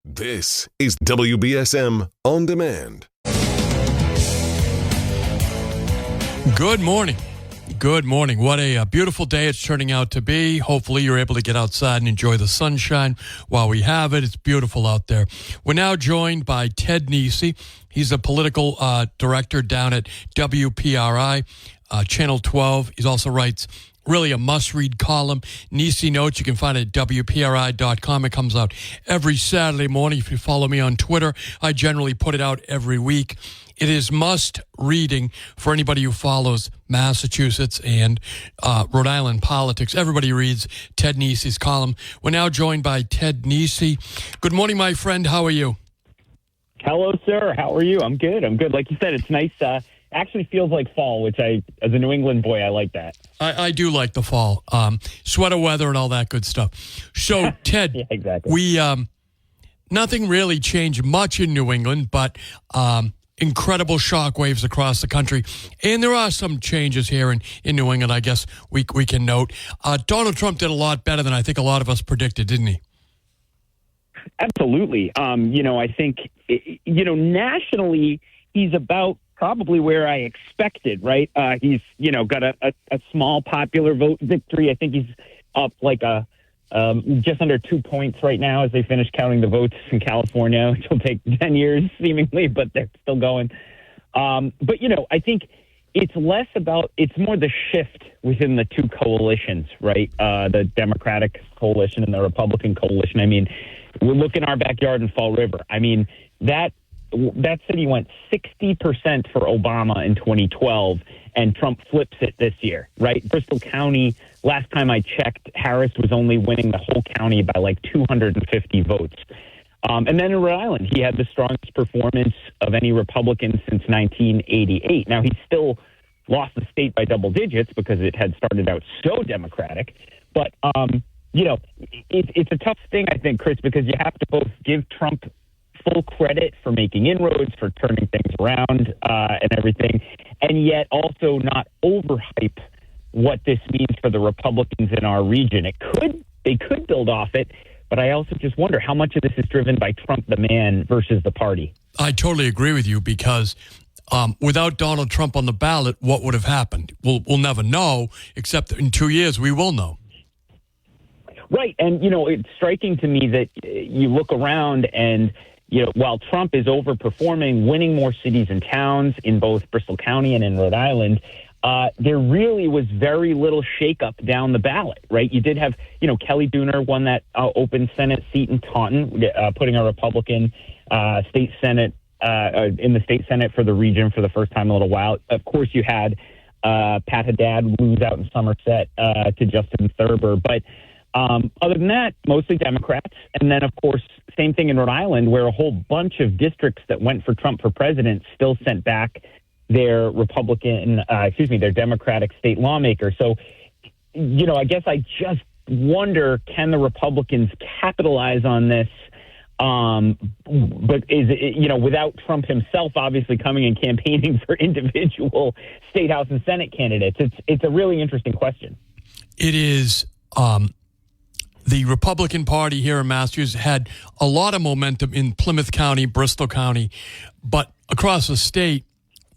This is WBSM On Demand. Good morning. Good morning. What a beautiful day it's turning out to be. Hopefully you're able to get outside and enjoy the sunshine while we have it. It's beautiful out there. We're now joined by Ted Nesi. He's a political director down at WPRI, Channel 12. He also writes really a must-read column. Nesi Notes, you can find it at WPRI.com. It comes out every Saturday morning. If you follow me on Twitter, I generally put it out every week. It is must-reading for anybody who follows Massachusetts and Rhode Island politics. Everybody reads Ted Nesi's column. We're now joined by Ted Nesi. Good morning, my friend. How are you? Hello, sir. How are you? I'm good. Like you said, it's nice. Actually feels like fall, which as a New England boy, I like that. I do like the fall. Sweater weather and all that good stuff. So, Ted, yeah, exactly. We nothing really changed much in New England, but incredible shockwaves across the country. And there are some changes here in New England, I guess we can note. Donald Trump did a lot better than I think a lot of us predicted, didn't he? Absolutely. I think, nationally, he's about probably where I expected, right? He's, got a small popular vote victory. I think he's up like just under 2 points right now as they finish counting the votes in California, which will take 10 years seemingly, but they're still going. But I think it's more the shift within the two coalitions, right? The Democratic coalition and the Republican coalition. I mean, we look in our backyard in Fall River. I mean, that city went 60% for Obama in 2012, and Trump flips it this year, right? Bristol County, last time I checked, Harris was only winning the whole county by like 250 votes. And then in Rhode Island, he had the strongest performance of any Republican since 1988. Now, he still lost the state by double digits because it had started out so Democratic. But, it's a tough thing, I think, Chris, because you have to both give Trump full credit for making inroads, for turning things around and everything, and yet also not overhype what this means for the Republicans in our region. They could build off it, but I also just wonder how much of this is driven by Trump the man versus the party. I totally agree with you because without Donald Trump on the ballot, what would have happened? We'll never know, except in 2 years we will know. Right, and it's striking to me that you look around and while Trump is overperforming, winning more cities and towns in both Bristol County and in Rhode Island, there really was very little shakeup down the ballot, right? You did have, Kelly Dooner won that open Senate seat in Taunton, putting a Republican state Senate in the state Senate for the region for the first time in a little while. Of course, you had Pat Haddad lose out in Somerset to Justin Thurber, but other than that, mostly Democrats. And then, of course, same thing in Rhode Island, where a whole bunch of districts that went for Trump for president still sent back their their Democratic state lawmakers. So, I guess I just wonder, can the Republicans capitalize on this? But is it, without Trump himself obviously coming and campaigning for individual state house and Senate candidates? It's a really interesting question. It is. The Republican Party here in Massachusetts had a lot of momentum in Plymouth County, Bristol County, but across the state,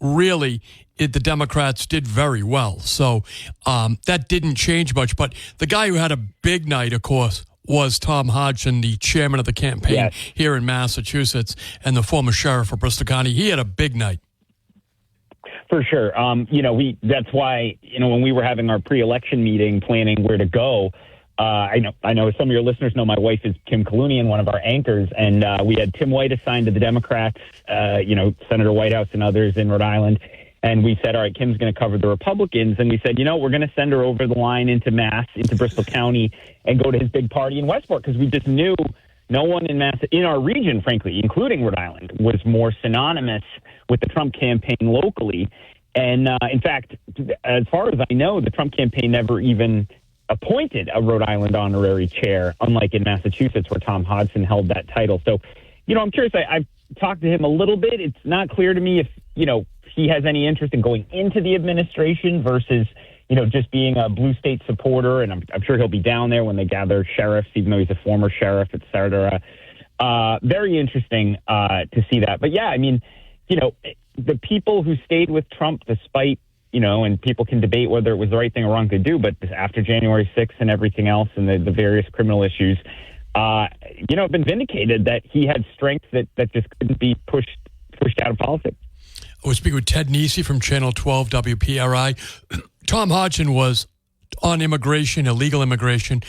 really, the Democrats did very well. So that didn't change much. But the guy who had a big night, of course, was Tom Hodgson, the chairman of the campaign here in Massachusetts and the former sheriff of Bristol County. He had a big night. For sure. That's why, when we were having our pre-election meeting planning where to go, I know some of your listeners know my wife is Kim Kalunian, one of our anchors, and we had Tim White assigned to the Democrats, Senator Whitehouse and others in Rhode Island. And we said, all right, Kim's going to cover the Republicans. And we said, we're going to send her over the line into Bristol County and go to his big party in Westport, because we just knew no one in our region, frankly, including Rhode Island, was more synonymous with the Trump campaign locally. And in fact, as far as I know, the Trump campaign never even appointed a Rhode Island honorary chair, unlike in Massachusetts where Tom Hodgson held that title. So, I'm curious. I've talked to him a little bit. It's not clear to me if, he has any interest in going into the administration versus, just being a blue state supporter. And I'm sure he'll be down there when they gather sheriffs, even though he's a former sheriff, et cetera. very interesting to see that. But yeah, I mean, the people who stayed with Trump despite, and people can debate whether it was the right thing or wrong to do, but after January 6th and everything else and the various criminal issues, have been vindicated that he had strength that just couldn't be pushed out of politics. I was speaking with Ted Nesi from Channel 12 WPRI. Tom Hodgson was on immigration, illegal immigration,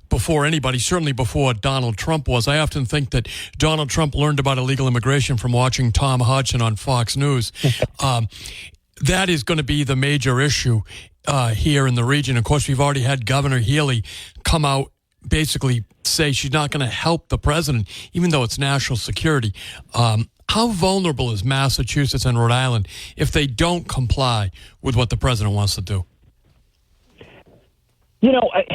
before anybody, certainly before Donald Trump was. I often think that Donald Trump learned about illegal immigration from watching Tom Hodgson on Fox News. That is going to be the major issue here in the region. Of course, we've already had Governor Healy come out, basically say she's not going to help the president, even though it's national security. How vulnerable is Massachusetts and Rhode Island if they don't comply with what the president wants to do? Because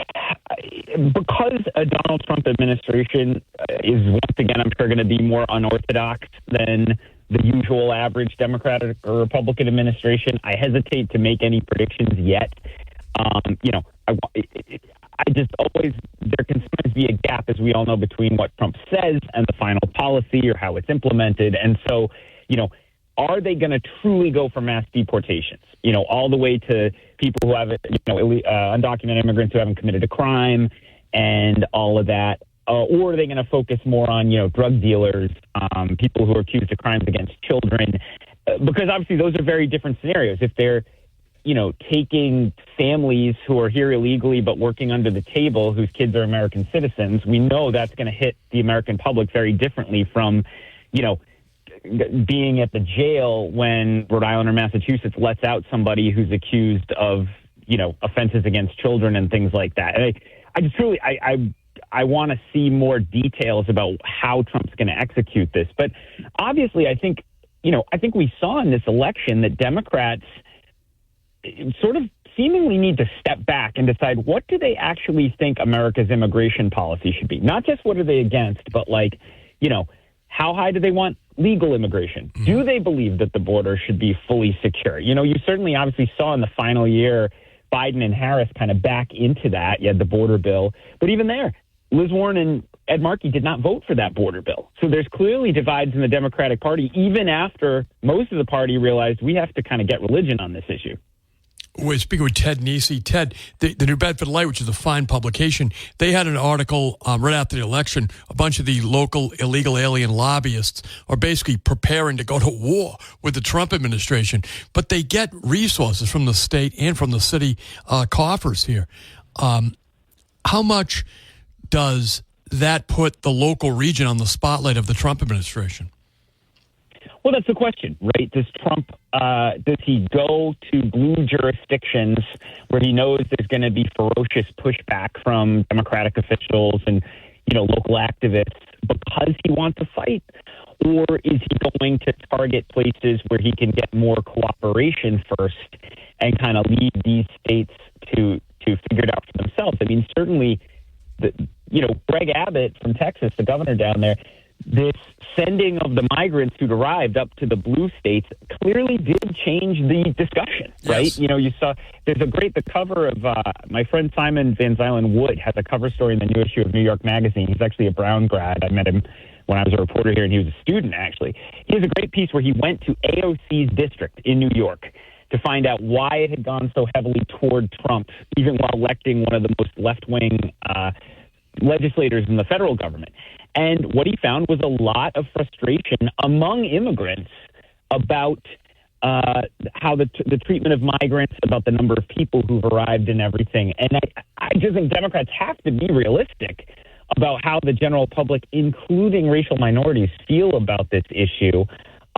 a Donald Trump administration is once again, I'm sure, going to be more unorthodox than the usual average Democratic or Republican administration, I hesitate to make any predictions yet. I just always, there can sometimes be a gap, as we all know, between what Trump says and the final policy or how it's implemented. And so, are they going to truly go for mass deportations? All the way to people who have, undocumented immigrants who haven't committed a crime and all of that. Or are they going to focus more on, drug dealers, people who are accused of crimes against children? Because obviously those are very different scenarios. If they're, taking families who are here illegally but working under the table, whose kids are American citizens, we know that's going to hit the American public very differently from, being at the jail when Rhode Island or Massachusetts lets out somebody who's accused of, offenses against children and things like that. And I just truly, I want to see more details about how Trump's going to execute this. But obviously, I think we saw in this election that Democrats sort of seemingly need to step back and decide, what do they actually think America's immigration policy should be? Not just what are they against, but how high do they want legal immigration? Do they believe that the border should be fully secure? You certainly obviously saw in the final year Biden and Harris kind of back into that. You had the border bill. But even there, Liz Warren and Ed Markey did not vote for that border bill. So there's clearly divides in the Democratic Party, even after most of the party realized we have to kind of get religion on this issue. We're speaking with Ted Nesi. Ted, the New Bedford Light, which is a fine publication, they had an article right after the election. A bunch of the local illegal alien lobbyists are basically preparing to go to war with the Trump administration, but they get resources from the state and from the city coffers here. How much does that put the local region on the spotlight of the Trump administration? Well, that's the question, right? Does Trump, does he go to blue jurisdictions where he knows there's going to be ferocious pushback from Democratic officials and, local activists because he wants to fight? Or is he going to target places where he can get more cooperation first and kind of lead these states to figure it out for themselves? I mean, certainly, Greg Abbott from Texas, the governor down there, this sending of the migrants who'd arrived up to the blue states clearly did change the discussion, right? Yes. You saw there's the cover of my friend Simon Van Zylen Wood has a cover story in the new issue of New York Magazine. He's actually a Brown grad. I met him when I was a reporter here, and he was a student, actually. He has a great piece where he went to AOC's district in New York to find out why it had gone so heavily toward Trump, even while electing one of the most left-wing legislators in the federal government. And what he found was a lot of frustration among immigrants about how the treatment of migrants, about the number of people who've arrived and everything. And I just think Democrats have to be realistic about how the general public, including racial minorities, feel about this issue.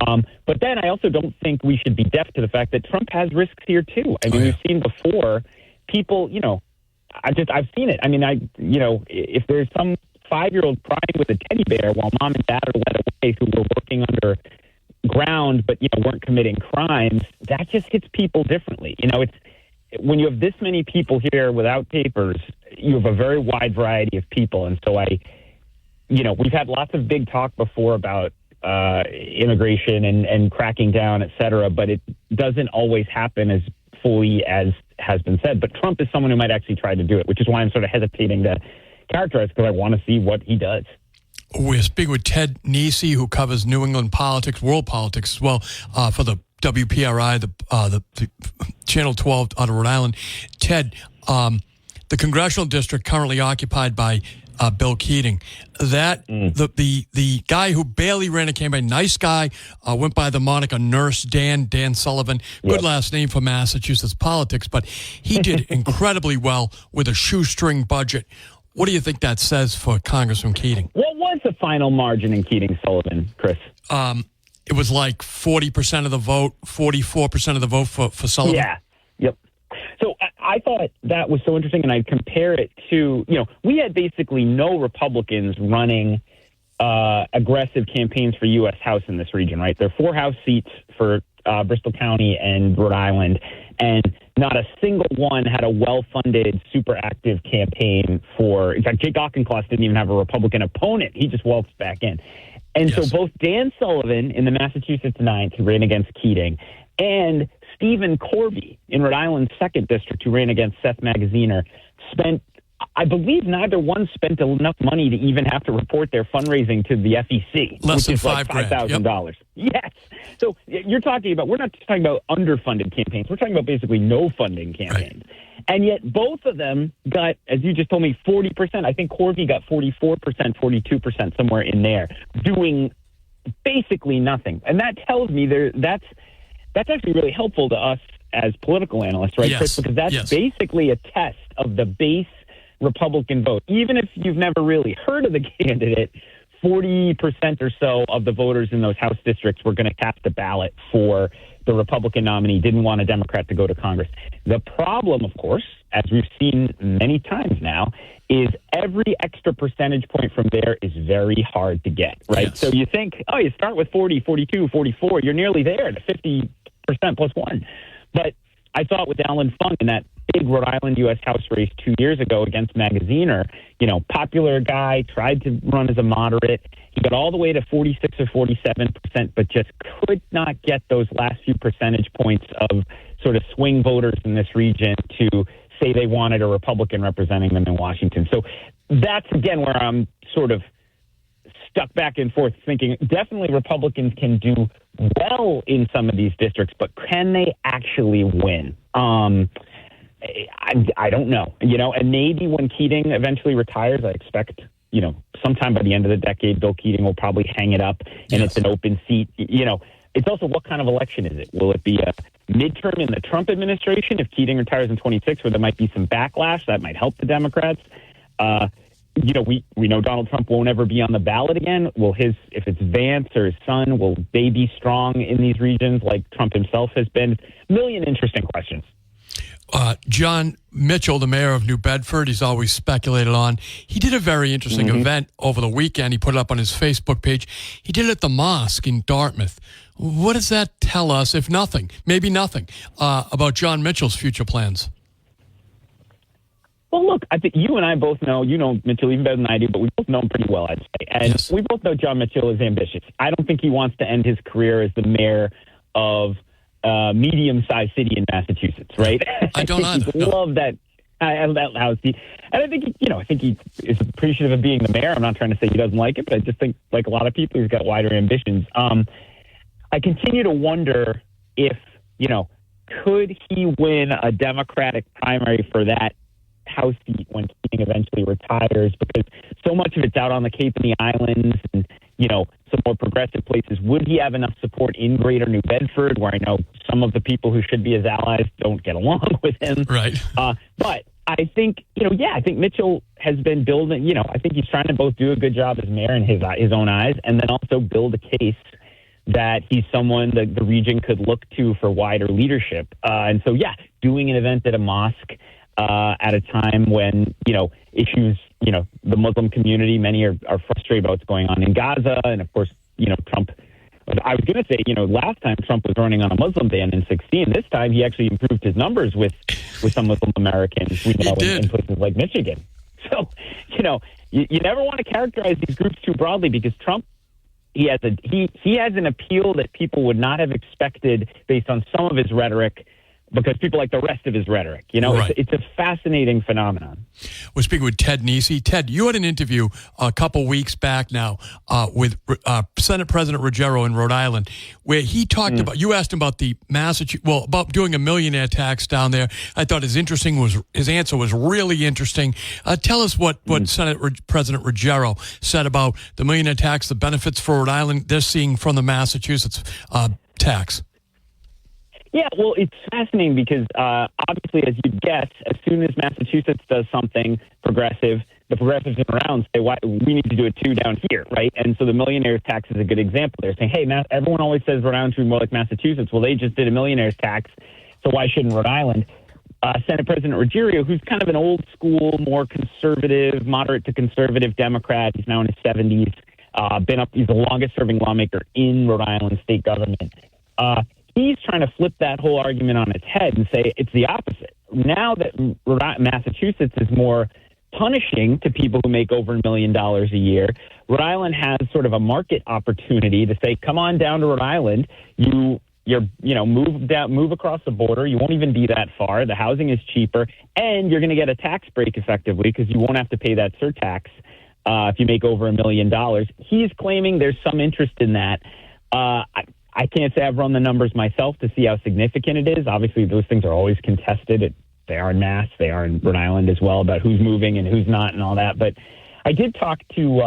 But then I also don't think we should be deaf to the fact that Trump has risks here too. I mean, we've seen before people, I've seen it. I mean, if there's some 5-year-old crying with a teddy bear while mom and dad are led away who were working underground but weren't committing crimes, that just hits people differently. It's when you have this many people here without papers, you have a very wide variety of people. And so we've had lots of big talk before about immigration and cracking down, et cetera, but it doesn't always happen as fully as has been said. But Trump is someone who might actually try to do it, which is why I'm sort of hesitating to characterize, because I want to see what he does. We're speaking with Ted Nesi, who covers New England politics, world politics as well, for the WPRI, the Channel 12 out of Rhode Island. Ted, the congressional district currently occupied by Bill Keating. The guy who barely ran a campaign, nice guy, went by the moniker Nurse Dan Sullivan. Good last name for Massachusetts politics, but he did incredibly well with a shoestring budget. What do you think that says for Congressman Keating? What was the final margin in Keating-Sullivan, Chris? It was like 40% of the vote, 44% of the vote for Sullivan. Yeah. Yep. So I thought that was so interesting, and I'd compare it to, we had basically no Republicans running aggressive campaigns for U.S. House in this region, right? There are 4 House seats for Bristol County and Rhode Island, and not a single one had a well-funded, super active campaign for, in fact, Jake Auchincloss didn't even have a Republican opponent. He just waltzed back in. And so both Dan Sullivan in the Massachusetts 9th, who ran against Keating, and Stephen Corby in Rhode Island's 2nd district, who ran against Seth Magaziner, spent, I believe neither one spent enough money to even have to report their fundraising to the FEC. Less than $5,000. Yes. So you're talking about, we're not just talking about underfunded campaigns. We're talking about basically no funding campaigns. Right. And yet both of them got, as you just told me, 40%. I think Corby got 44%, 42%, somewhere in there, doing basically nothing. And that tells me that's actually really helpful to us as political analysts, right, Chris? Because that's basically a test of the base Republican vote. Even if you've never really heard of the candidate, 40% or so of the voters in those House districts were going to cast a ballot for the Republican nominee, didn't want a Democrat to go to Congress. The problem, of course, as we've seen many times now, is every extra percentage point from there is very hard to get, right? Yes. So you think, you start with 40, 42, 44, you're nearly there to 50% plus one. But I saw it with Alan Fung in that big Rhode Island U.S. House race 2 years ago against Magaziner. Popular guy, tried to run as a moderate. He got all the way to 46 or 47%, but just could not get those last few percentage points of sort of swing voters in this region to say they wanted a Republican representing them in Washington. So that's, again, where I'm sort of stuck back and forth thinking definitely Republicans can do well in some of these districts, but can they actually win? I don't know, and maybe when Keating eventually retires, I expect, sometime by the end of the decade, Bill Keating will probably hang it up and it's an open seat. It's also what kind of election is it? Will it be a midterm in the Trump administration if Keating retires in 26, where there might be some backlash that might help the Democrats? We know Donald Trump won't ever be on the ballot again. If it's Vance or his son, will they be strong in these regions like Trump himself has been? A million interesting questions. John Mitchell, the mayor of New Bedford, he's always speculated on. He did a very interesting event over the weekend. He put it up on his Facebook page. He did it at the mosque in Dartmouth. What does that tell us, if nothing, maybe nothing, about John Mitchell's future plans? Well, look, I think you and I both know, Mitchell even better than I do, but we both know him pretty well, I'd say. And we both know John Mitchell is ambitious. I don't think he wants to end his career as the mayor of medium-sized city in Massachusetts, right? I don't either. Love that. House seat. And I think he is appreciative of being the mayor. I'm not trying to say he doesn't like it, but I just think, like a lot of people, he's got wider ambitions. I continue to wonder if, could he win a Democratic primary for that House seat when Keating eventually retires? Because so much of it's out on the Cape and the Islands and, some more progressive places. Would he have enough support in greater New Bedford, where I know some of the people who should be his allies don't get along with him? Right. But I think, I think Mitchell has been building, I think he's trying to both do a good job as mayor in his own eyes, and then also build a case that he's someone that the region could look to for wider leadership. And so, doing an event at a mosque at a time when, issues, the Muslim community, many are frustrated about what's going on in Gaza. And of course, Trump, I was going to say, last time Trump was running on a Muslim ban in 2016. This time he actually improved his numbers with some Muslim Americans we know in places like Michigan. So, you never want to characterize these groups too broadly, because Trump, he has an appeal that people would not have expected based on some of his rhetoric because people like the rest of his rhetoric. Right. It's a fascinating phenomenon. We're speaking with Ted Nesi. Ted, you had an interview a couple weeks back now with Senate President Ruggiero in Rhode Island, where he talked about, you asked him about the about doing a millionaire tax down there. I thought his answer was really interesting. Tell us what Senate President Ruggiero said about the millionaire tax, the benefits for Rhode Island they're seeing from the Massachusetts tax. Yeah, well, it's fascinating because obviously, as you'd guess, as soon as Massachusetts does something progressive, the progressives in Rhode Island say, "Why we need to do it too down here," right? And so the millionaires tax is a good example. They're saying, "Hey, everyone always says Rhode Island should be more like Massachusetts. Well, they just did a millionaires tax, so why shouldn't Rhode Island?" Senate President Ruggiero, who's kind of an old school, more conservative, moderate to conservative Democrat, he's now in his 70s. He's the longest serving lawmaker in Rhode Island state government. He's trying to flip that whole argument on its head and say it's the opposite. Now that Massachusetts is more punishing to people who make over $1 million a year, Rhode Island has sort of a market opportunity to say, come on down to Rhode Island. Move across the border. You won't even be that far. The housing is cheaper, and you're going to get a tax break effectively because you won't have to pay that surtax if you make over $1 million. He's claiming there's some interest in that. I can't say I've run the numbers myself to see how significant it is. Obviously, those things are always contested. They are in Mass. They are in Rhode Island as well, about who's moving and who's not and all that. But I did talk to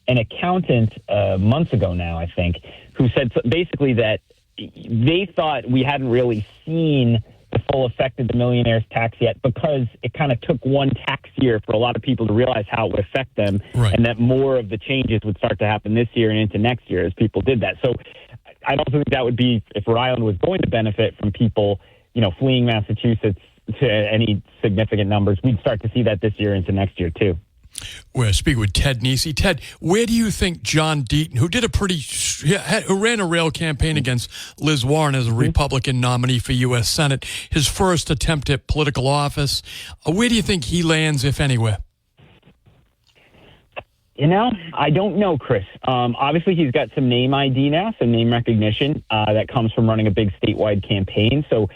an accountant months ago now, I think, who said basically that they thought we hadn't really seen the full effect of the millionaires tax yet because it kind of took one tax year for a lot of people to realize how it would affect them, right, and that more of the changes would start to happen this year and into next year as people did that. So I don't think that would be, if Rhode Island was going to benefit from people, fleeing Massachusetts to any significant numbers, we'd start to see that this year into next year too. We're speaking with Ted Nesi. Ted, where do you think John Deaton, who ran a rail campaign against Liz Warren as a Republican nominee for U.S. Senate, his first attempt at political office, where do you think he lands, if anywhere? I don't know, Chris. Obviously, he's got some name ID now, some name recognition that comes from running a big statewide campaign. So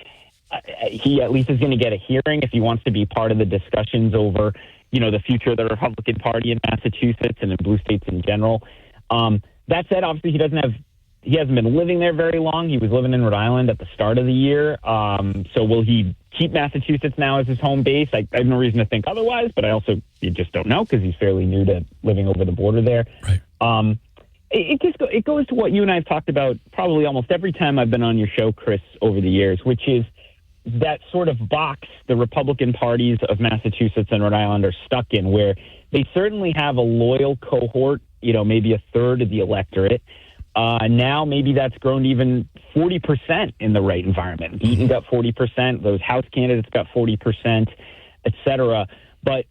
he at least is going to get a hearing if he wants to be part of the discussions over, the future of the Republican Party in Massachusetts and in blue states in general. That said, obviously, he hasn't been living there very long. He was living in Rhode Island at the start of the year. So will he keep Massachusetts now as his home base? I have no reason to think otherwise, but you just don't know because he's fairly new to living over the border there. Right. It goes to what you and I have talked about probably almost every time I've been on your show, Chris, over the years, which is that sort of box the Republican parties of Massachusetts and Rhode Island are stuck in, where they certainly have a loyal cohort, maybe a third of the electorate. Now maybe that's grown to even 40% in the right environment. Deaton got 40%. Those House candidates got 40%, et cetera. But,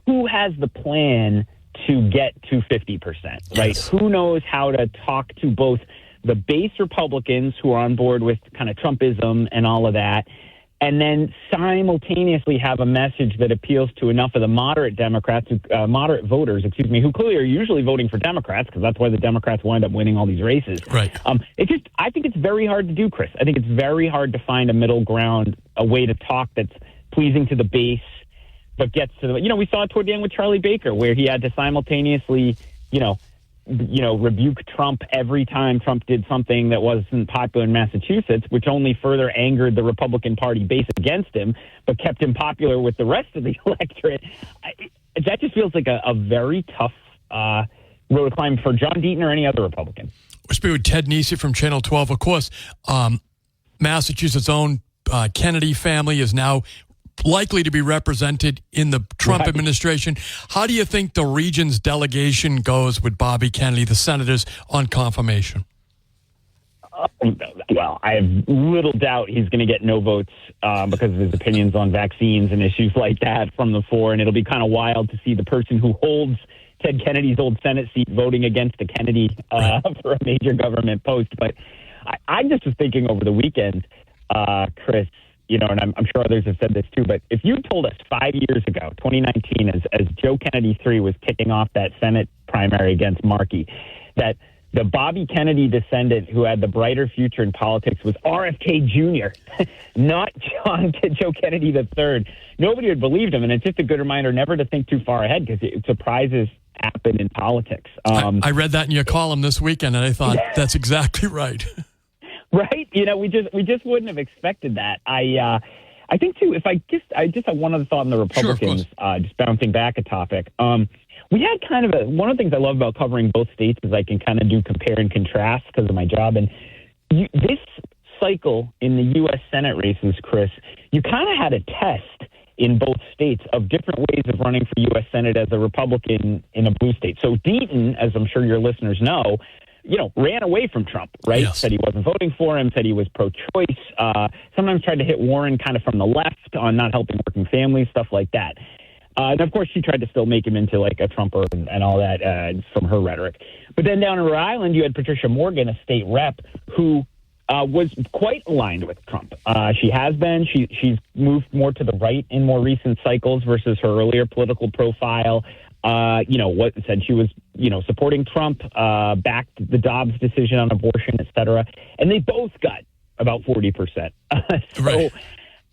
who has the plan to get to 50%, right? Yes. Who knows how to talk to both the base Republicans who are on board with kind of Trumpism and all of that, and then simultaneously have a message that appeals to enough of the moderate voters, who clearly are usually voting for Democrats, because that's why the Democrats wind up winning all these races. Right. I think it's very hard to do, Chris. I think it's very hard to find a middle ground, a way to talk that's pleasing to the base, but gets to we saw it toward the end with Charlie Baker, where he had to simultaneously, rebuke Trump every time Trump did something that wasn't popular in Massachusetts, which only further angered the Republican Party base against him, but kept him popular with the rest of the electorate. That just feels like a very tough road to climb for John Deaton or any other Republican. We're speaking with Ted Nesi from Channel 12. Of course, Massachusetts' own Kennedy family is now likely to be represented in the Trump administration. How do you think the region's delegation goes with Bobby Kennedy, the senators, on confirmation? Well, I have little doubt he's going to get no votes because of his opinions on vaccines and issues like that from the floor. And it'll be kind of wild to see the person who holds Ted Kennedy's old Senate seat voting against a Kennedy for a major government post. But I just was thinking over the weekend, Chris, and I'm sure others have said this too, but if you told us 5 years ago, 2019, as Joe Kennedy III was kicking off that Senate primary against Markey, that the Bobby Kennedy descendant who had the brighter future in politics was RFK Jr., not Joe Kennedy III. Nobody had believed him, and it's just a good reminder never to think too far ahead because surprises happen in politics. I read that in your column this weekend, and I thought that's exactly right. Right? We just wouldn't have expected that. I think too. If I just have one other thought on the Republicans. Sure, just bouncing back a topic. We had kind of one of the things I love about covering both states is I can kind of do compare and contrast because of my job. And this cycle in the U.S. Senate races, Chris, you kind of had a test in both states of different ways of running for U.S. Senate as a Republican in a blue state. So Deaton, as I'm sure your listeners know, ran away from Trump, right? Yes. Said he wasn't voting for him, said he was pro-choice, sometimes tried to hit Warren kind of from the left on not helping working families, stuff like that. And, of course, she tried to still make him into, like, a Trumper and all that from her rhetoric. But then down in Rhode Island, you had Patricia Morgan, a state rep, who was quite aligned with Trump. She has been. She's moved more to the right in more recent cycles versus her earlier political profile. What said she was, supporting Trump, backed the Dobbs decision on abortion, et cetera. And they both got about 40%. Right.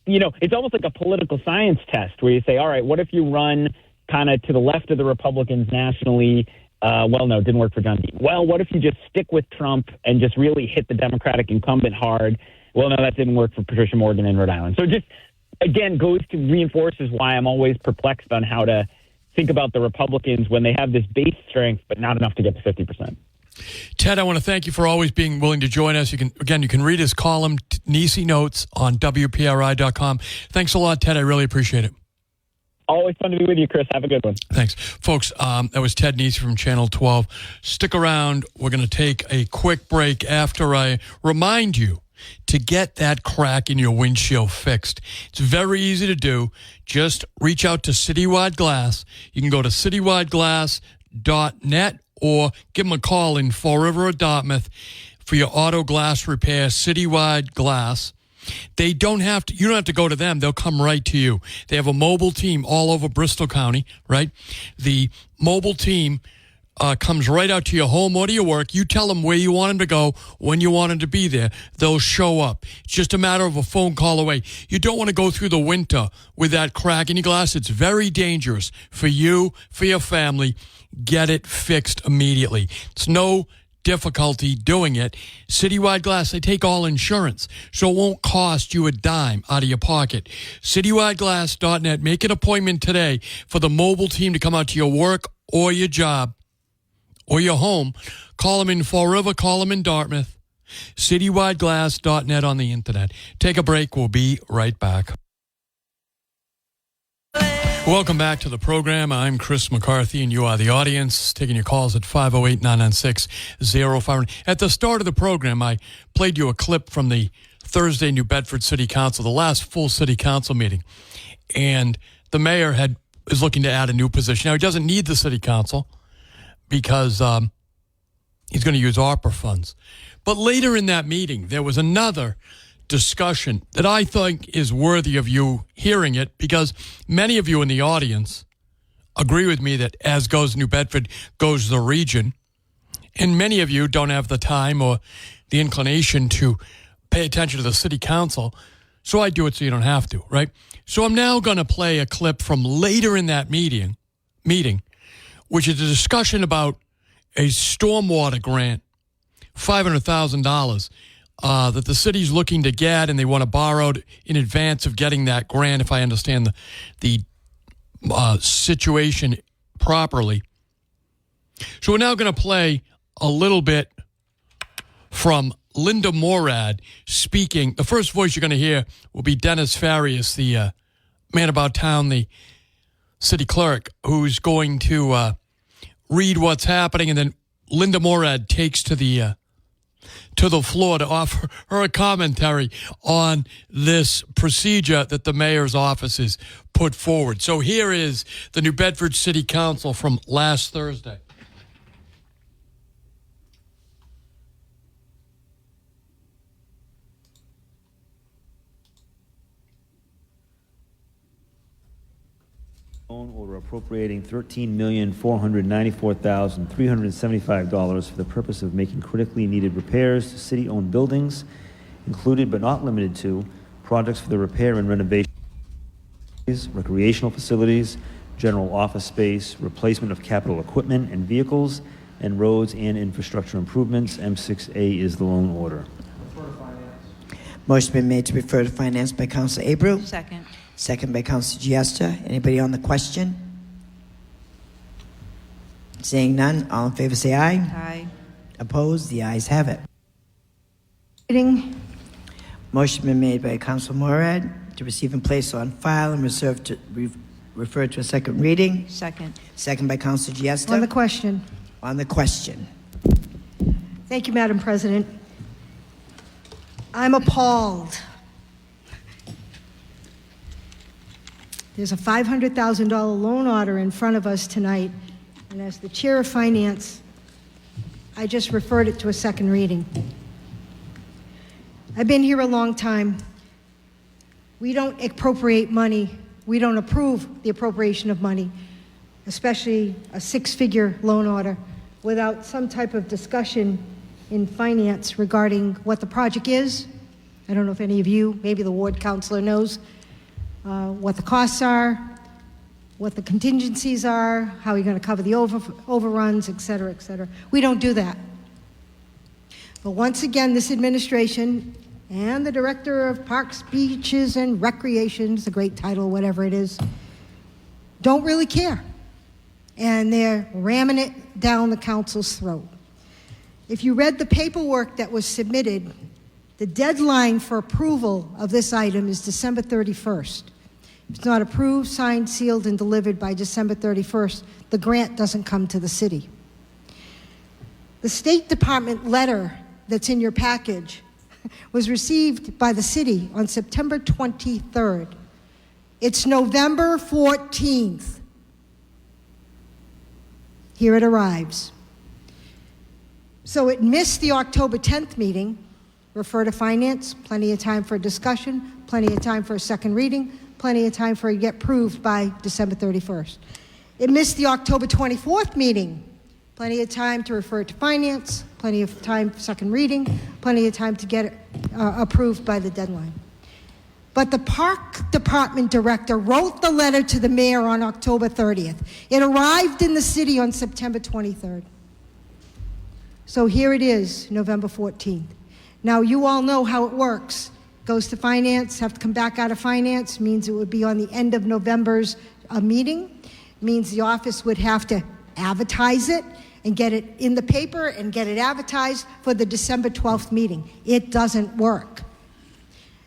It's almost like a political science test where you say, all right, what if you run kind of to the left of the Republicans nationally? Well, no, it didn't work for John Deaton. Well, what if you just stick with Trump and just really hit the Democratic incumbent hard? Well, no, that didn't work for Patricia Morgan in Rhode Island. So just, again, reinforces why I'm always perplexed on how to think about the Republicans when they have this base strength, but not enough to get to 50%. Ted, I want to thank you for always being willing to join us. You can read his column, Nisi Notes, on WPRI.com. Thanks a lot, Ted. I really appreciate it. Always fun to be with you, Chris. Have a good one. Thanks. Folks, that was Ted Nisi from Channel 12. Stick around. We're going to take a quick break after I remind you to get that crack in your windshield fixed. It's very easy to do. Just reach out to Citywide Glass. You can go to citywideglass.net or give them a call in Fall River or Dartmouth for your auto glass repair. Citywide Glass. You don't have to go to them. They'll come right to you. They have a mobile team all over Bristol County, right? The mobile team comes right out to your home or to your work. You tell them where you want them to go, when you want them to be there. They'll show up. It's just a matter of a phone call away. You don't want to go through the winter with that crack in your glass. It's very dangerous for you, for your family. Get it fixed immediately. It's no difficulty doing it. Citywide Glass, they take all insurance, so it won't cost you a dime out of your pocket. Citywideglass.net. Make an appointment today for the mobile team to come out to your work or your job or your home. Call them in Fall River, call them in Dartmouth. Citywideglass.net on the internet. Take a break. We'll be right back. Welcome back to the program. I'm Chris McCarthy, and you are the audience. Taking your calls at 508-996-0500. At the start of the program, I played you a clip from the Thursday New Bedford City Council, the last full city council meeting. And the mayor is looking to add a new position. Now, he doesn't need the city council because he's going to use ARPA funds. But later in that meeting, there was another discussion that I think is worthy of you hearing it, because many of you in the audience agree with me that as goes New Bedford, goes the region. And many of you don't have the time or the inclination to pay attention to the city council. So I do it so you don't have to, right? So I'm now going to play a clip from later in that meeting, which is a discussion about a stormwater grant, $500,000. That the city's looking to get, and they want to borrow in advance of getting that grant, if I understand the situation properly. So we're now going to play a little bit from Linda Morad speaking. The first voice you're going to hear will be Dennis Farias, the man about town, the city clerk, who's going to read what's happening, and then Linda Morad takes to the floor to offer her a commentary on this procedure that the mayor's office has put forward. So here is the New Bedford City Council from last Thursday. Loan order appropriating $13,494,375 for the purpose of making critically needed repairs to city-owned buildings, included but not limited to projects for the repair and renovation of recreational facilities, general office space, replacement of capital equipment and vehicles, and roads and infrastructure improvements. M6A is the loan order. Motion been made to refer to Finance by Council Abreu. Second. Second by Council Giesta. Anybody on the question? Seeing none, all in favor say aye. Aye. Opposed? The ayes have it. Reading. Motion been made by Council Morad to receive and place on file and refer to a second reading. Second. Second by Council Giesta. On the question. On the question. Thank you, Madam President. I'm appalled. There's a $500,000 loan order in front of us tonight, and as the Chair of Finance, I just referred it to a second reading. I've been here a long time. We don't appropriate money. We don't approve the appropriation of money, especially a six-figure loan order, without some type of discussion in finance regarding what the project is. I don't know if any of you, maybe the ward councilor knows, what the costs are, what the contingencies are, how you're going to cover the overruns, et cetera, et cetera. We don't do that. But once again, this administration and the Director of Parks, Beaches, and Recreations, the great title, whatever it is, don't really care. And they're ramming it down the council's throat. If you read the paperwork that was submitted, the deadline for approval of this item is December 31st. If it's not approved, signed, sealed, and delivered by December 31st, the grant doesn't come to the city. The State Department letter that's in your package was received by the city on September 23rd. It's November 14th. Here it arrives. So it missed the October 10th meeting. Refer to Finance, plenty of time for a discussion, plenty of time for a second reading, plenty of time for it to get approved by December 31st. It missed the October 24th meeting. Plenty of time to refer it to Finance, plenty of time for second reading, plenty of time to get it approved by the deadline. But the Park Department Director wrote the letter to the mayor on October 30th. It arrived in the city on September 23rd. So here it is, November 14th. Now, you all know how it works. Goes to Finance, have to come back out of Finance, means it would be on the end of November's meeting, means the office would have to advertise it and get it in the paper and get it advertised for the December 12th meeting. It doesn't work.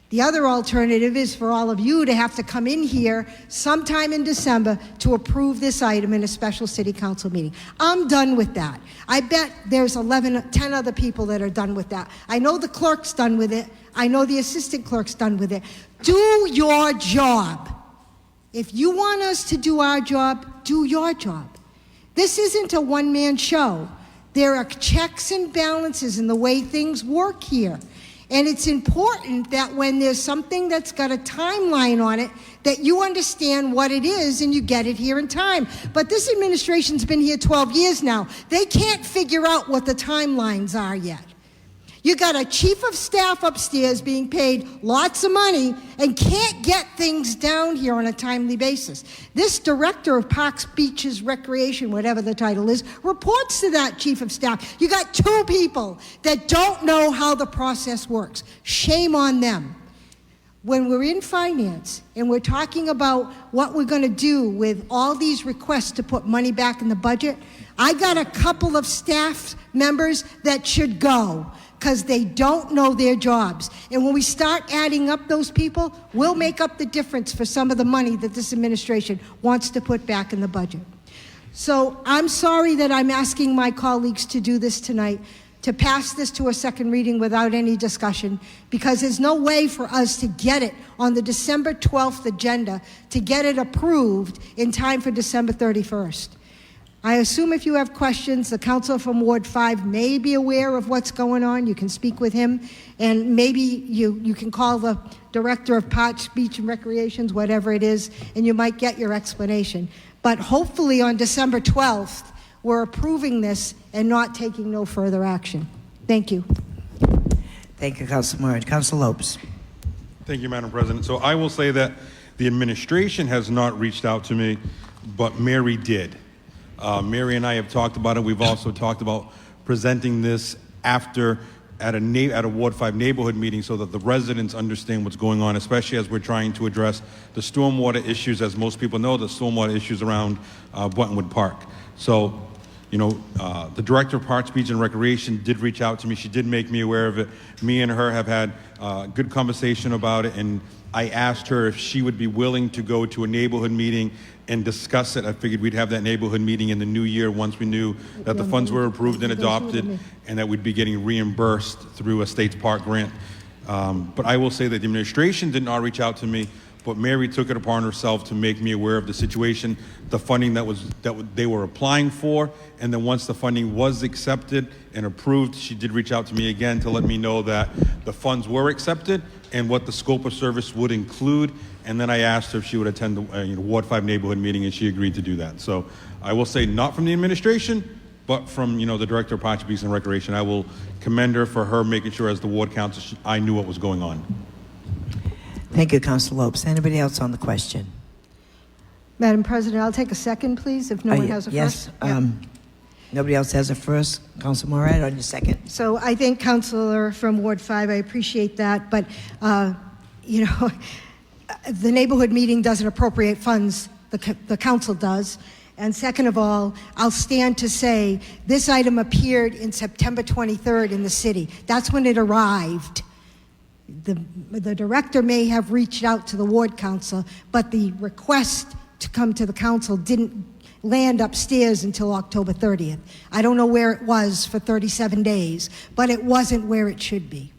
The other alternative is for all of you to have to come in here sometime in December to approve this item in a special city council meeting. I'm done with that. I bet there's 10 other people that are done with that. I know the clerk's done with it. I know the assistant clerk's done with it. Do your job. If you want us to do our job, do your job. This isn't a one-man show. There are checks and balances in the way things work here. And it's important that when there's something that's got a timeline on it, that you understand what it is and you get it here in time. But this administration's been here 12 years now. They can't figure out what the timelines are yet. You got a chief of staff upstairs being paid lots of money and can't get things down here on a timely basis. This director of Parks, Beaches, Recreation, whatever the title is, reports to that chief of staff. You got two people that don't know how the process works. Shame on them. When we're in finance and we're talking about what we're going to do with all these requests to put money back in the budget, I got a couple of staff members that should go, because they don't know their jobs. And when we start adding up those people, we'll make up the difference for some of the money that this administration wants to put back in the budget. So I'm sorry that I'm asking my colleagues to do this tonight, to pass this to a second reading without any discussion, because there's no way for us to get it on the December 12th agenda, to get it approved in time for December 31st. I assume if you have questions, the councilor from Ward 5 may be aware of what's going on. You can speak with him, and maybe you can call the director of Parks, Beach, and Recreations, whatever it is, and you might get your explanation. But hopefully on December 12th, we're approving this and not taking no further action. Thank you. Thank you, Council Morad. Council Lopes. Thank you, Madam President. So I will say that the administration has not reached out to me, but Mary did. Mary and I have talked about it. We've also talked about presenting this after at a Ward 5 neighborhood meeting so that the residents understand what's going on, especially as we're trying to address the stormwater issues. As most people know, the stormwater issues around Buttonwood Park. So, you know, the Director of Parks, Beach, and Recreation did reach out to me. She did make me aware of it. Me and her have had a good conversation about it, and I asked her if she would be willing to go to a neighborhood meeting and discuss it. I figured we'd have that neighborhood meeting in the new year once we knew that the funds were approved and adopted and that we'd be getting reimbursed through a state's park grant. But I will say that the administration did not reach out to me, but Mary took it upon herself to make me aware of the situation, the funding that they were applying for, and then once the funding was accepted and approved, she did reach out to me again to let me know that the funds were accepted and what the scope of service would include. And then I asked her if she would attend the Ward 5 neighborhood meeting, and she agreed to do that. So I will say not from the administration, but from the Director of Parks, Beach, and Recreation. I will commend her for her making sure as the ward council I knew what was going on. Thank you, Council Lopes. Anybody else on the question? Madam President, I'll take a second, please, if no one has a yes, first. Yeah. Nobody else has a first. Council Morad, on your second. So I think Councilor from Ward 5, I appreciate that, but, the neighborhood meeting doesn't appropriate funds, the council does. And second of all, I'll stand to say this item appeared in September 23rd in the city. That's when it arrived. The director may have reached out to the ward council, but the request to come to the council didn't land upstairs until October 30th. I don't know where it was for 37 days, but it wasn't where it should be.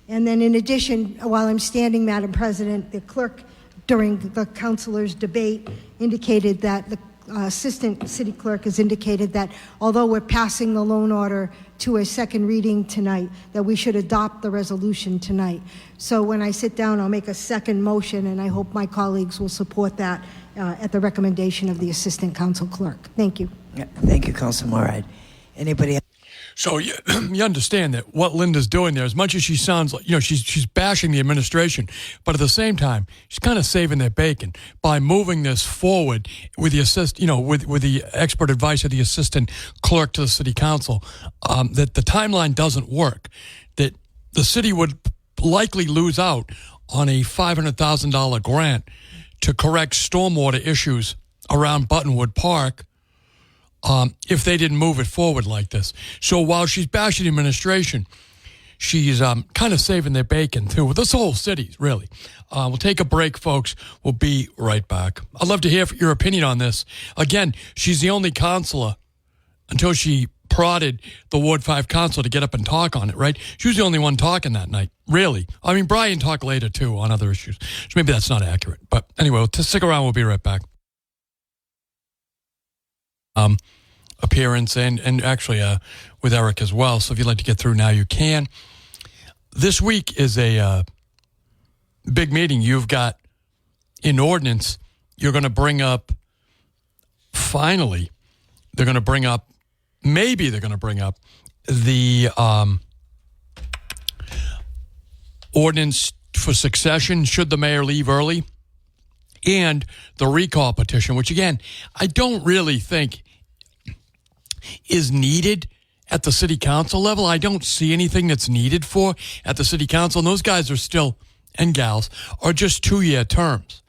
And then in addition, while I'm standing, Madam President, the clerk during the councilor's debate indicated that the assistant city clerk has indicated that although we're passing the loan order to a second reading tonight, that we should adopt the resolution tonight. So when I sit down, I'll make a second motion, and I hope my colleagues will support that at the recommendation of the assistant council clerk. Thank you. Yeah, thank you, Council Morad. Anybody else? So you understand that what Linda's doing there, as much as she sounds like, she's bashing the administration, but at the same time, she's kind of saving their bacon by moving this forward with the with the expert advice of the assistant clerk to the city council, that the timeline doesn't work, that the city would likely lose out on a $500,000 grant to correct stormwater issues around Buttonwood Park, if they didn't move it forward like this. So while she's bashing the administration, she's kind of saving their bacon too. This whole city, really. We'll take a break, folks. We'll be right back. I'd love to hear your opinion on this. Again, she's the only councilor until she prodded the Ward 5 council to get up and talk on it, right? She was the only one talking that night, really. I mean, Brian talked later, too, on other issues. So maybe that's not accurate. But anyway, stick around. We'll be right back. Appearance and actually with Eric as well. So if you'd like to get through now, you can. This week is a big meeting. You've got in ordinance, you're going to bring up, finally, maybe they're going to bring up the ordinance for succession should the mayor leave early, and the recall petition, which again, I don't really think is needed at the city council level. I don't see anything that's needed for at the city council. And those guys are still, and gals, are just 2-year terms.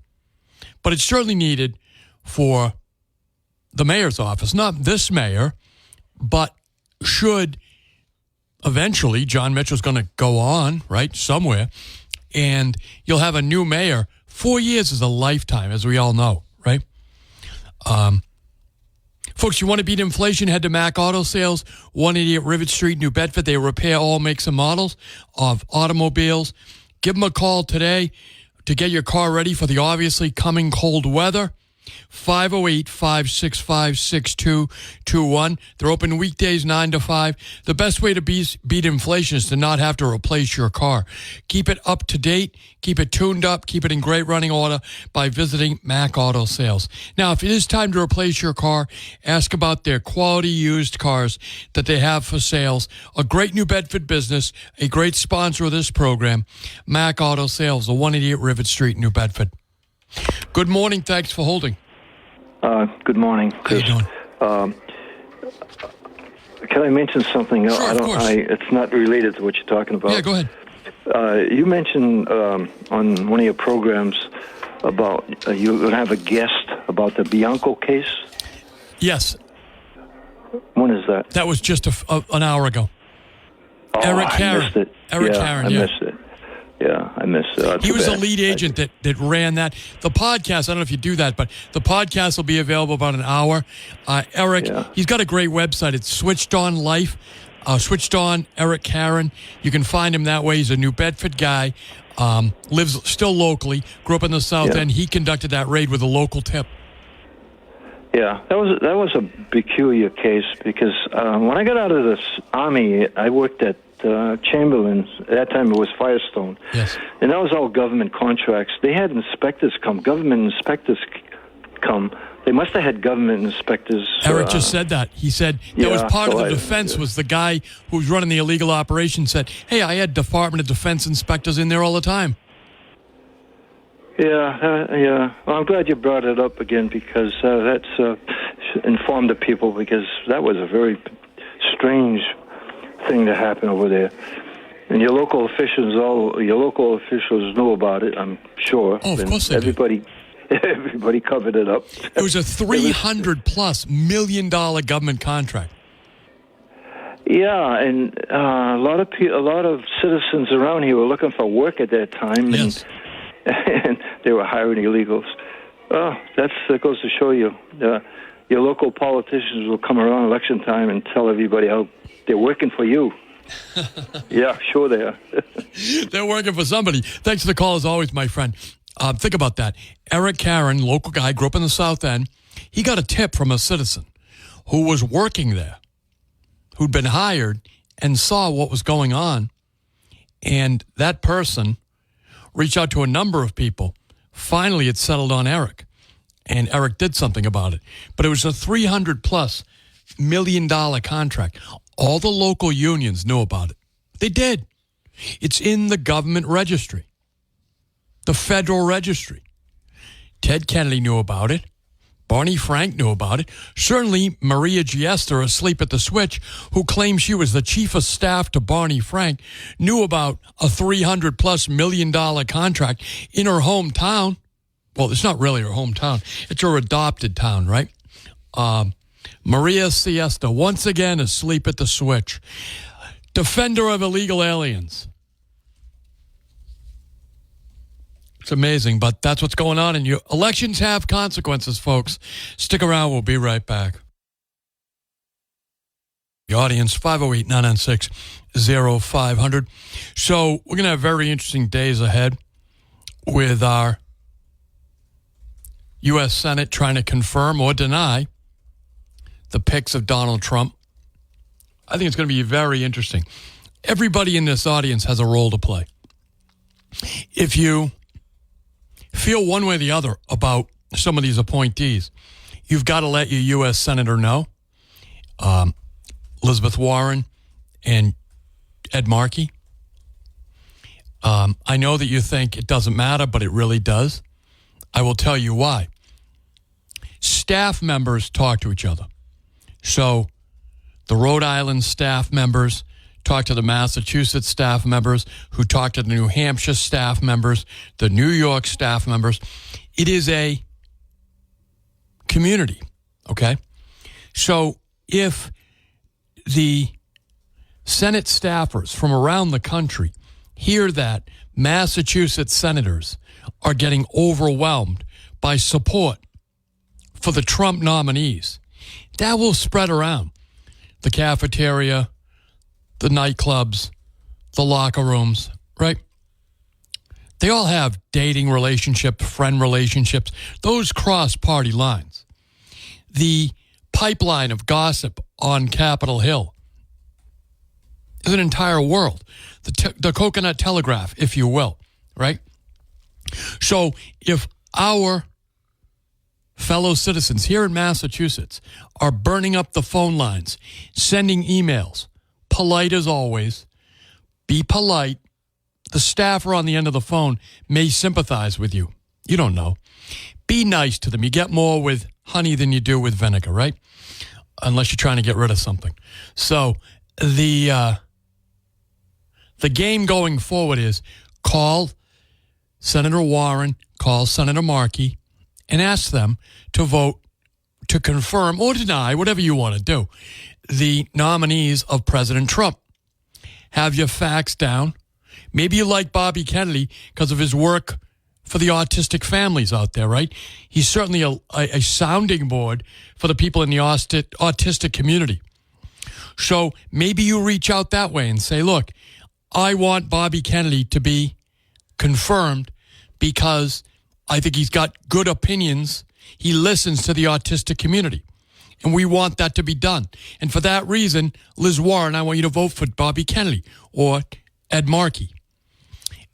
But it's certainly needed for the mayor's office. Not this mayor, but should eventually, John Mitchell's going to go on, right, somewhere, and you'll have a new mayor. 4 years is a lifetime, as we all know, right? Folks, you want to beat inflation? Head to Mac Auto Sales, 188 Rivet Street, New Bedford. They repair all makes and models of automobiles. Give them a call today to get your car ready for the obviously coming cold weather. 508-565-6221. They're open weekdays 9 to 5. The best way to beat inflation is to not have to replace your car. Keep it up to date, keep it tuned up, keep it in great running order by visiting Mac Auto Sales. Now, if it is time to replace your car, ask about their quality used cars that they have for sales. A great New Bedford business, a great sponsor of this program, Mac Auto Sales, the 188 Rivet Street, New Bedford. Good morning. Thanks for holding. Good morning, Chris. How you doing? Can I mention something? Sure, of course. It's not related to what you're talking about. Yeah, go ahead. You mentioned on one of your programs about you're going to have a guest about the Bianco case. Yes. When is that? That was just an hour ago. Oh, Eric Karen. I missed it. Eric Karen, I missed it. Yeah, I missed it. He was the lead agent that ran that. The podcast, I don't know if you do that, but the podcast will be available about an hour. Eric, he's got a great website. It's Switched On Life. Switched On Eric Karen. You can find him that way. He's a New Bedford guy. Lives still locally. Grew up in the South End. He conducted that raid with a local tip. Yeah, that was a peculiar case because when I got out of the Army, I worked at Chamberlain's. At that time, it was Firestone. Yes. And that was all government contracts. They had inspectors come, government inspectors come. They must have had government inspectors. Eric just said that. He said that was part of the defense was the guy who was running the illegal operation said, hey, I had Department of Defense inspectors in there all the time. Yeah. Well, I'm glad you brought it up again because that's informed the people because that was a very strange thing to happen over there. And your local officials knew about it, I'm sure. Oh, of course they did. Everybody covered it up. It was a $300+ million government contract. Yeah, and a lot of citizens around here were looking for work at that time, yes. and they were hiring illegals. Oh, that goes to show you, your local politicians will come around election time and tell everybody how they're working for you. Yeah, sure they are. They're working for somebody. Thanks for the call as always, my friend. Think about that. Eric Karen, local guy, grew up in the South End. He got a tip from a citizen who was working there, who'd been hired and saw what was going on. And that person reached out to a number of people. Finally, it settled on Eric. And Eric did something about it. But it was a $300+ million contract. All the local unions knew about it. They did. It's in the government registry. The Federal Registry. Ted Kennedy knew about it. Barney Frank knew about it. Certainly Maria Giester, asleep at the switch, who claimed she was the chief of staff to Barney Frank, knew about a $300+ million contract in her hometown. Well, it's not really her hometown. It's her adopted town, right? Maria Siesta, once again asleep at the switch. Defender of illegal aliens. It's amazing, but that's what's going on. And your elections have consequences, folks. Stick around. We'll be right back. The audience, 508-996-0500. So we're going to have very interesting days ahead with our U.S. Senate trying to confirm or deny the picks of Donald Trump. I think it's going to be very interesting. Everybody in this audience has a role to play. If you feel one way or the other about some of these appointees, you've got to let your U.S. Senator know. Elizabeth Warren and Ed Markey. I know that you think it doesn't matter, but it really does. I will tell you why. Staff members talk to each other. So the Rhode Island staff members talk to the Massachusetts staff members, who talk to the New Hampshire staff members, the New York staff members. It is a community, okay? So if the Senate staffers from around the country hear that Massachusetts senators are getting overwhelmed by support for the Trump nominees, that will spread around the cafeteria, the nightclubs, the locker rooms, right? They all have dating relationships, friend relationships. Those cross party lines. The pipeline of gossip on Capitol Hill is an entire world. The coconut telegraph, if you will, right? So if our fellow citizens here in Massachusetts are burning up the phone lines, sending emails, polite as always, be polite. The staffer on the end of the phone may sympathize with you. You don't know. Be nice to them. You get more with honey than you do with vinegar, right? Unless you're trying to get rid of something. So the game going forward is call Senator Warren, call Senator Markey, and ask them to vote to confirm or deny, whatever you want to do, the nominees of President Trump. Have your facts down. Maybe you like Bobby Kennedy because of his work for the autistic families out there, right? He's certainly a sounding board for the people in the autistic community. So maybe you reach out that way and say, look, I want Bobby Kennedy to be confirmed because I think he's got good opinions. He listens to the autistic community. And we want that to be done. And for that reason, Liz Warren, I want you to vote for Bobby Kennedy or Ed Markey.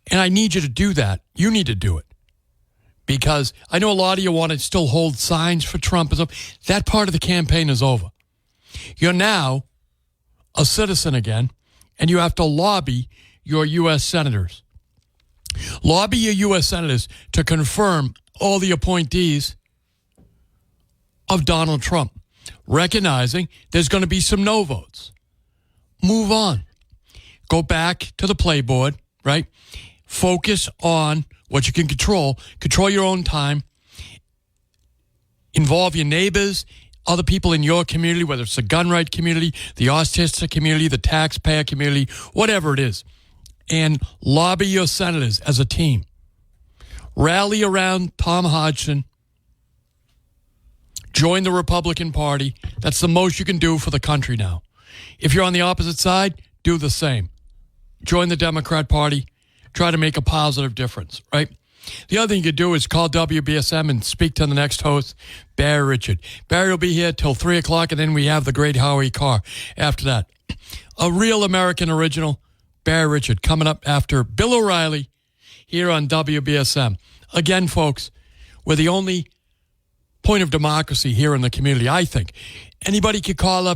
And I need you to do that. You need to do it. Because I know a lot of you want to still hold signs for Trump and stuff. That part of the campaign is over. You're now a citizen again, and you have to lobby your U.S. senators. Lobby your U.S. senators to confirm all the appointees of Donald Trump, recognizing there's going to be some no votes. Move on. Go back to the playboard, right? Focus on what you can control. Control your own time. Involve your neighbors, other people in your community, whether it's the gun right community, the autistic community, the taxpayer community, whatever it is. And lobby your senators as a team. Rally around Tom Hodgson. Join the Republican Party. That's the most you can do for the country now. If you're on the opposite side, do the same. Join the Democrat Party. Try to make a positive difference, right? The other thing you could do is call WBSM and speak to the next host, Barry Richard. Barry will be here till 3 o'clock, and then we have the great Howie Carr after that. A real American original, Barry Richard, coming up after Bill O'Reilly here on WBSM. Again, folks, we're the only point of democracy here in the community, I think. Anybody could call up